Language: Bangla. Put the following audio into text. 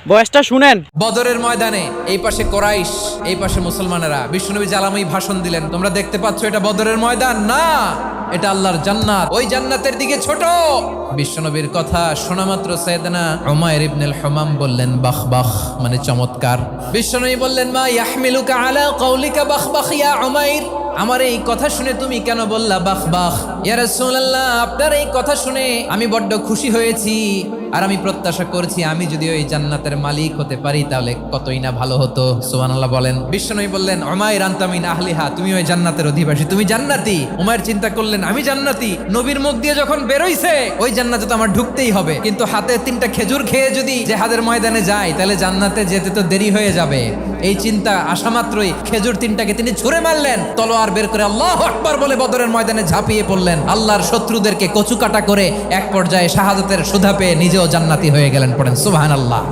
বয়সটা শুনেন। বদরের ময়দানে এই পাশে কোরাইশ, এই পাশে মুসলমানেরা। বিশ্বনবী জালাময়ী ভাষণ দিলেন, তোমরা দেখতে পাচ্ছ এটা বদরের ময়দান না, এটা আল্লাহর জান্নাত, ওই জান্নাতের দিকে ছোট। বিশ্বনবীর কথা শোনা মাত্র সাইয়েদনা উমাইর ইবনুল হুমাম বললেন বাখ বাখ, মানে চমৎকার। বিশ্বনবী বললেন মা ইয়াহমিলুকা আলা কওলিকা বাখ বাখ ইয়া উমাইর, আমার এই কথা শুনে তুমি কেন বললা বাখ বাখ? ইয়া রাসূলুল্লাহ, আপনার এই কথা শুনে আমি বড্ড খুশি হয়েছি, আর আমি প্রত্যাশা করছি আমি যদি ওই জান্নাতের মালিক হতে পারি তাহলে কতই না ভালো হতো। সুবহানাল্লাহ বলেন। বিশ্বনবী বললেন উমাইর আনতা মিন আহলিহা, তুমি ওই জান্নাতের অধিবাসী, তুমি জান্নাতি। উমাইর চিন্তা করলেন আমি জান্নাতি, নবীর মুখ দিয়ে যখন বেরোইছে ওই জান্নাতে তো আমার ঢুকতেই হবে, কিন্তু হাতে 3টা খেজুর খেয়ে যদি জিহাদের ময়দানে যায় তাহলে জান্নাতে যেতে তো দেরি হয়ে যাবে। এই চিন্তা আসা মাত্রই খেজুর 3টাকে তিনি ছুঁড়ে মারলেন, তলোয়ার বের করে আল্লাহু আকবার বলে বদরের ময়দানে ঝাঁপিয়ে পড়লেন। আল্লাহর শত্রুদেরকে কচুকাটা করে এক পর্যায়ে শাহাদাতের সুধা পেয়ে নিজেও জান্নাতি হয়ে গেলেন। পড়েন সুবহানাল্লাহ।